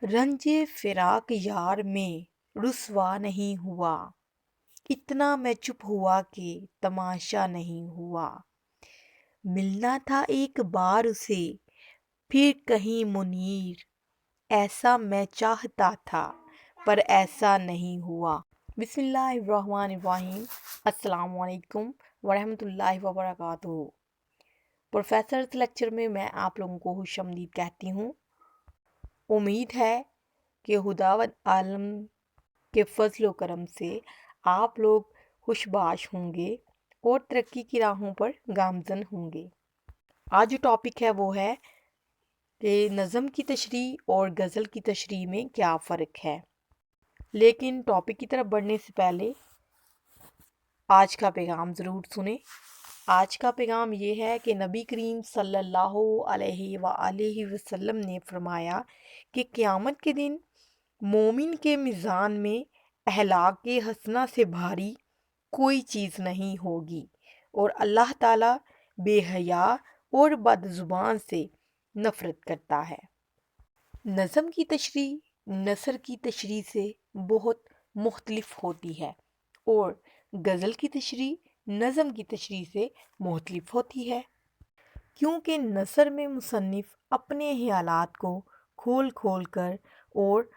रंजे फिराक यार में रुसवा नहीं हुआ। इतना मैं चुप हुआ कि तमाशा नहीं हुआ। मिलना था एक बार उसे, फिर कहीं मुनीर। ऐसा मैं चाहता था, पर ऐसा नहीं हुआ। बिस्मिल्लाहिर्रहमानिर्रहीम। अस्सलाम वालेकुम वरहमतुल्लाहि वबरकातुहू। प्रोफेसर लेक्चर में मैं आप लोगों को खुशामदीद कहती हूँ। उम्मीद है कि खुदावंद आलम के फजल व करम से आप लोग खुशबाश होंगे और तरक्की की राहों पर गामजन होंगे। आज जो टॉपिक है वो है कि नज़म की तशरीह और गज़ल की तशरीह में क्या फ़र्क है। लेकिन टॉपिक की तरफ बढ़ने से पहले आज का पैगाम ज़रूर सुने। आज का पैगाम ये है कि नबी करीम सल्लल्लाहु अलैहि वसल्लम ने फरमाया कि क़यामत के दिन मोमिन के मिज़ान में अहलाक के हसना से भारी कोई चीज़ नहीं होगी और अल्लाह ताला बेहया और बदज़ुबान से नफ़रत करता है। नज़म की तशरीह नसर की तशरीह से बहुत मुख्तलिफ होती है और गज़ल की तशरीह नज़म की तशरीह से मुख्तलिफ होती है, क्योंकि नसर में मुसन्निफ़ अपने ख़यालात को खोल खोल कर और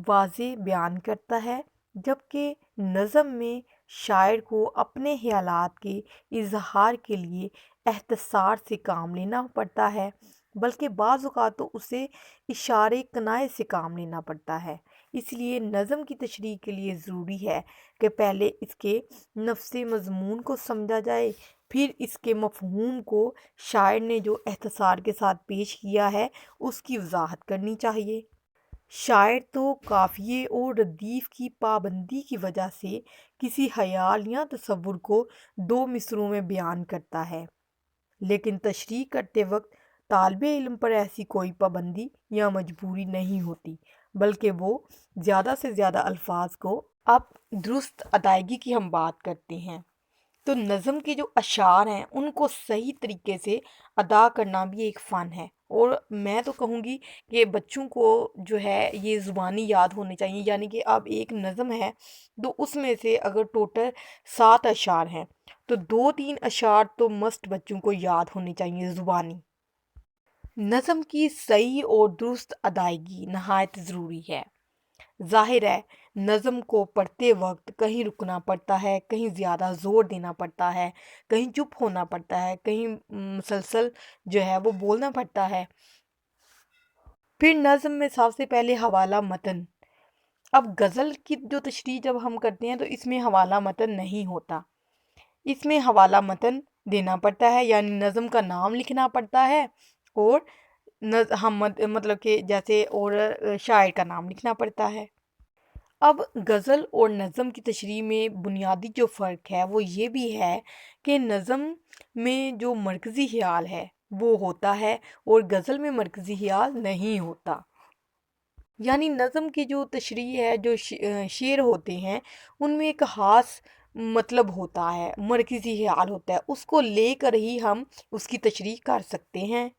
वाज़े बयान करता है, जबकि नज़म में शायर को अपने ख़यालात के इज़हार के लिए एहतसार से काम लेना पड़ता है, बल्कि बाज़ औक़ात तो उसे इशारे कनाए से काम लेना पड़ता है। इसलिए नज़म की तशरीह के लिए ज़रूरी है कि पहले इसके नफ्से मज़मून को समझा जाए, फिर इसके मफ़हूम को शायर ने जो एहतसार के साथ पेश किया है उसकी वज़ाहत करनी चाहिए। शायर तो काफ़िए और रदीफ़ की पाबंदी की वजह से किसी ख़याल या तसव्वुर को दो मिसरों में बयान करता है, लेकिन तशरीह करते वक्त तालिबे इल्म पर ऐसी कोई पाबंदी या मजबूरी नहीं होती, बल्कि वो ज़्यादा से ज़्यादा अल्फाज को अब दुरुस्त अदायगी की हम बात करते हैं। तो नज़म के जो अशार हैं उनको सही तरीके से अदा करना भी एक फ़न है, और मैं तो कहूँगी कि बच्चों को जो है ये ज़ुबानी याद होने चाहिए। यानी कि अब एक नज़म है तो उसमें से अगर टोटल 7 अशार हैं तो 2-3 अशार तो मस्ट बच्चों को याद होने चाहिए ज़ुबानी। नज़म की सही और दुरुस्त अदायगी नहायत ज़रूरी है। ज़ाहिर है नज़म को पढ़ते वक्त कहीं रुकना पड़ता है, कहीं ज़्यादा ज़ोर देना पड़ता है, कहीं चुप होना पड़ता है, कहीं मुसलसल जो है वो बोलना पड़ता है। फिर नज़म में सबसे पहले हवाला मतन। अब गज़ल की जो तशरीह जब हम करते हैं तो इसमें हवाला मतन नहीं होता, इसमें हवाला मतन देना पड़ता है, यानी नज़म का नाम लिखना पड़ता है और मतलब कि जैसे और शायर का नाम लिखना पड़ता है। अब गज़ल और नज़म की तशरीह में बुनियादी जो फ़र्क है वो ये भी है कि नज़म में जो मरकज़ी ख़याल है वो होता है और गज़ल में मरकज़ी ख़याल नहीं होता। यानी नज़म की जो तशरीह है, जो शेर होते हैं उनमें एक ख़ास मतलब होता है, मरकज़ी ख़याल होता है, उसको लेकर ही हम उसकी तशरीह कर सकते हैं।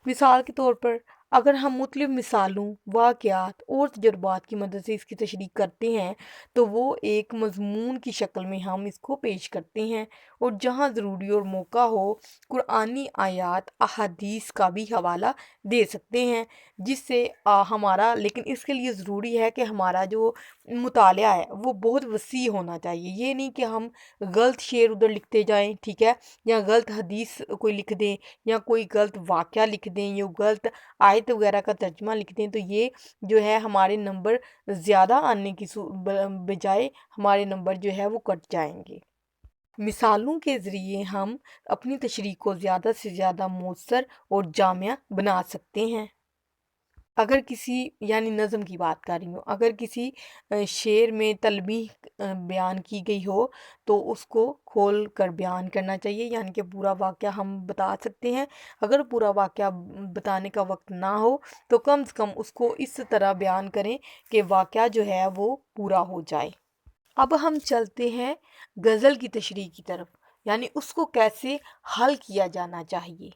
मिसाल के तौर पर अगर हम मुख्तलिफ़ मिसालों, वाक़यात और तजुर्बात की मदद से इसकी तशरीह करते हैं तो वो एक मज़मून की शक्ल में हम इसको पेश करते हैं, और जहाँ ज़रूरी और मौका हो कुरानी आयात अहादीस का भी हवाला दे सकते हैं, जिससे हमारा, लेकिन इसके लिए ज़रूरी है कि हमारा जो मुतालिया है वो बहुत वसी होना चाहिए। ये नहीं कि हम गलत शेर उधर लिखते जाएं, ठीक है, या गलत हदीस कोई लिख दें या कोई गलत वाक़या लिख दें या गलत आयत वगैरह का तर्जुमा लिख दें, तो ये जो है हमारे नंबर ज़्यादा आने की बजाय हमारे नंबर जो है वो कट जाएंगे। मिसालों के ज़रिए हम अपनी तशरीह को ज़्यादा से ज़्यादा मौसर और जामिया बना सकते हैं। अगर किसी, यानी नज़म की बात कर रही हूँ, अगर किसी शेर में तलबीह बयान की गई हो तो उसको खोल कर बयान करना चाहिए, यानी कि पूरा वाक़या हम बता सकते हैं। अगर पूरा वाक़या बताने का वक्त ना हो तो कम से कम उसको इस तरह बयान करें कि वाक़या जो है वो पूरा हो जाए। अब हम चलते हैं गज़ल की तशरीह की तरफ, यानी उसको कैसे हल किया जाना चाहिए।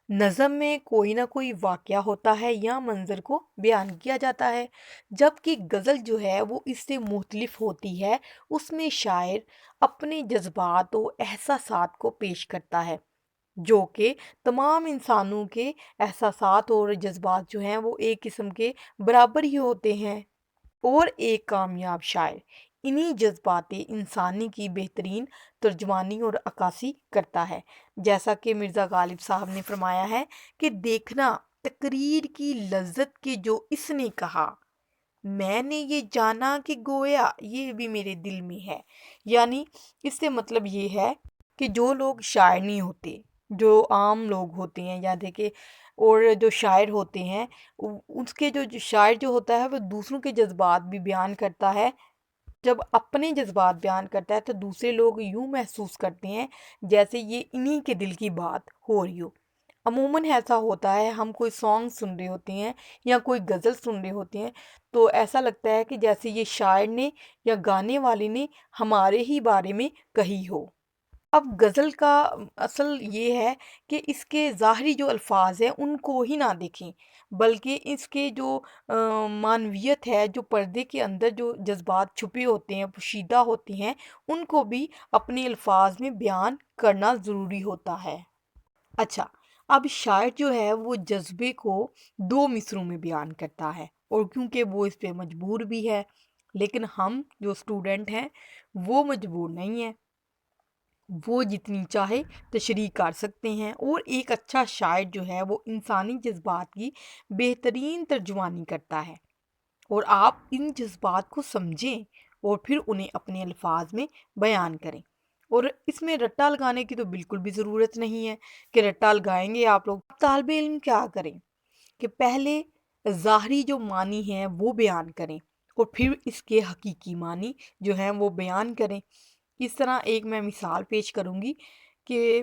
नज़म में कोई ना कोई वाक़या होता है या मंज़र को बयान किया जाता है, जबकि गज़ल जो है वो इससे मुख्तलिफ होती है। उसमें शायर अपने जज़्बात और एहसासात को पेश करता है, जो कि तमाम इंसानों के एहसासात और जज़्बात जो हैं वो एक किस्म के बराबर ही होते हैं। और एक कामयाब शायर इन्हीं जज्बाती इंसानी की बेहतरीन तर्जमानी और अक्कासी करता है। जैसा कि मिर्ज़ा गालिब साहब ने फरमाया है कि देखना तकरीर की लज्जत के जो इसने कहा, मैंने ये जाना कि गोया ये भी मेरे दिल में है। यानी इससे मतलब ये है कि जो लोग शायर नहीं होते, जो आम लोग होते हैं या देखे, और जो शायर होते हैं उसके जो शायर जो होता है वो दूसरों के जज्बात भी बयान करता है। जब अपने जज्बात बयान करता है तो दूसरे लोग यूं महसूस करते हैं जैसे ये इन्हीं के दिल की बात हो रही हो। अमूमन ऐसा होता है, हम कोई सॉन्ग सुन रहे होते हैं या कोई गज़ल सुन रहे होते हैं तो ऐसा लगता है कि जैसे ये शायर ने या गाने वाले ने हमारे ही बारे में कही हो। अब गज़ल का असल ये है कि इसके ज़ाहरी जो अल्फाज हैं उनको ही ना देखें, बल्कि इसके जो मानवियत है, जो पर्दे के अंदर जो जज्बात छुपे होते हैं, पोशीदा होते हैं, उनको भी अपने अल्फाज में बयान करना ज़रूरी होता है। अच्छा, अब शायर जो है वो जज्बे को दो मिसरों में बयान करता है, और क्योंकि वो इस पे मजबूर भी है, लेकिन हम जो स्टूडेंट हैं वो मजबूर नहीं हैं, वो जितनी चाहे तशरीह कर सकते हैं। और एक अच्छा शायर जो है वो इंसानी जज्बात की बेहतरीन तर्जुमानी करता है, और आप इन जज्बात को समझें और फिर उन्हें अपने अल्फाज में बयान करें। और इसमें रट्टा लगाने की तो बिल्कुल भी ज़रूरत नहीं है कि रट्टा लगाएंगे आप लोग। तालिब इल्म क्या करें कि पहले ज़ाहरी जो मानी हैं वो बयान करें और फिर इसके हकीकी मानी जो हैं वो बयान करें। इस तरह एक मैं मिसाल पेश करूँगी कि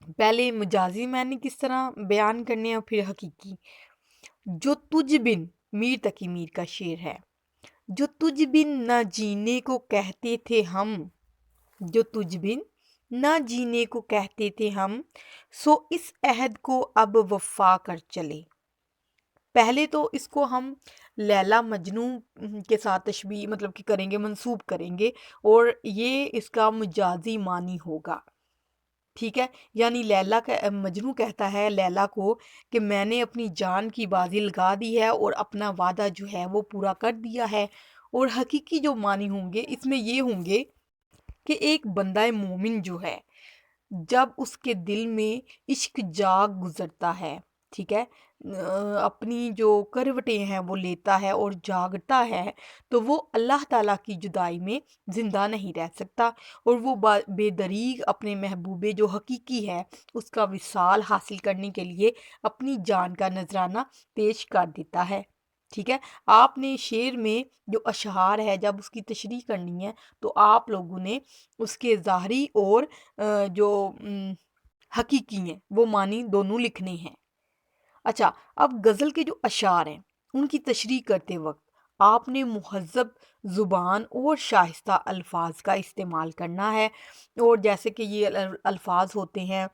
पहले मजाजी मानी किस तरह बयान करने हैं और फिर हकीकी। जो तुझ बिन, मीर तकी मीर का शेर है, जो तुझ बिन न जीने को कहते थे हम, जो तुझ बिन न जीने को कहते थे हम, सो इस अहद को अब वफा कर चले। पहले तो इसको हम लैला मजनू के साथ तशबीह मतलब कि करेंगे, मंसूब करेंगे, और ये इसका मजाजी मानी होगा। ठीक है, यानी लैला का मजनू कहता है लैला को कि मैंने अपनी जान की बाजी लगा दी है और अपना वादा जो है वो पूरा कर दिया है। और हकीकी जो मानी होंगे इसमें ये होंगे कि एक बंदा मोमिन जो है, जब उसके दिल में इश्क जाग गुजरता है, ठीक है, अपनी जो करवटें हैं वो लेता है और जागता है, तो वो अल्लाह ताला की जुदाई में ज़िंदा नहीं रह सकता, और वो बेदरीग अपने महबूबे जो हकीकी है उसका विसाल हासिल करने के लिए अपनी जान का नजराना पेश कर देता है। ठीक है, आपने शेर में जो अशहार है जब उसकी तशरीह करनी है तो आप लोगों ने उसके ज़ाहरी और जो हकीकी हैं वो मानी दोनों लिखने हैं। अच्छा, अब गज़ल के जो अशार हैं उनकी तशरीह करते वक्त आपने मुहज़्ज़ब ज़ुबान और शाइस्ता अल्फाज का इस्तेमाल करना है। और जैसे कि ये अल्फाज होते हैं,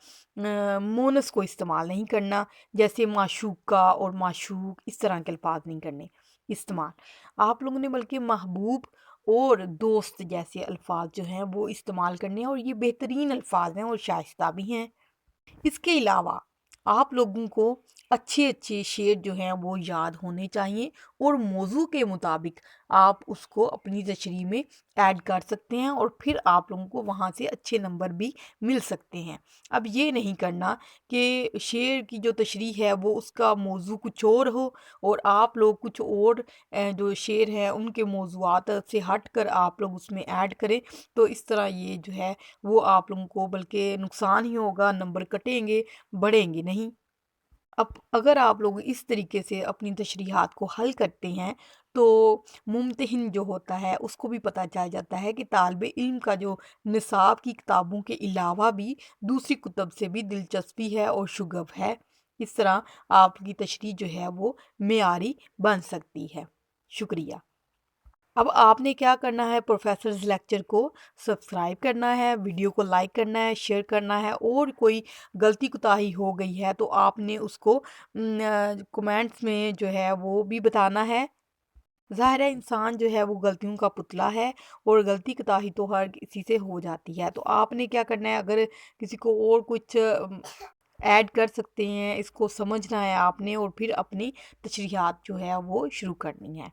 मोनस को इस्तेमाल नहीं करना, जैसे माशूका और माशूक इस तरह के अल्फाज नहीं करने इस्तेमाल आप लोगों ने, बल्कि महबूब और दोस्त जैसे अल्फाज जो हैं वो इस्तेमाल करने हैं, और ये बेहतरीन अल्फाज हैं और शाइस्ता भी हैं। इसके अलावा आप लोगों को अच्छे अच्छे शेर जो हैं वो याद होने चाहिए, और मौजू के मुताबिक आप उसको अपनी तशरीह में ऐड कर सकते हैं, और फिर आप लोगों को वहाँ से अच्छे नंबर भी मिल सकते हैं। अब ये नहीं करना कि शेर की जो तशरीह है वो उसका मौजू कुछ और हो और आप लोग कुछ और जो शेर हैं उनके मौजूआत से हट कर आप लोग उसमें ऐड करें। तो इस तरह ये जो है वो आप लोगों को बल्कि नुकसान ही होगा, नंबर कटेंगे, बढ़ेंगे नहीं। अब अगर आप लोग इस तरीके से अपनी तशरीहात को हल करते हैं तो मुम्तहिन जो होता है उसको भी पता चल जाता है कि तालिब इल्म का जो निसाब की किताबों के अलावा भी दूसरी कुतब से भी दिलचस्पी है और शुगफ है। इस तरह आपकी तशरीह जो है वो मेयारी बन सकती है। शुक्रिया। اب آپ نے کیا کرنا ہے، پروفیسرز لیکچر کو سبسکرائب کرنا ہے، ویڈیو کو لائک کرنا ہے، شیئر کرنا ہے، اور کوئی غلطی کوتاہی ہو گئی ہے تو آپ نے اس کو کمنٹس میں جو ہے وہ بھی بتانا ہے۔ ظاہر ہے انسان جو ہے وہ غلطیوں کا پتلا ہے، اور غلطی کوتاہی تو ہر کسی سے ہو جاتی ہے۔ تو آپ نے کیا کرنا ہے، اگر کسی کو اور کچھ ایڈ کر سکتے ہیں، اس کو سمجھنا ہے آپ نے، اور پھر اپنی تشریحات جو ہے وہ شروع کرنی ہے۔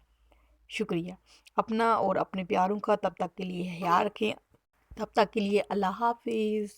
شکریہ۔ اپنا اور اپنے پیاروں کا تب تک کے لیے خیال رکھیں۔ تب تک کے لیے اللہ حافظ۔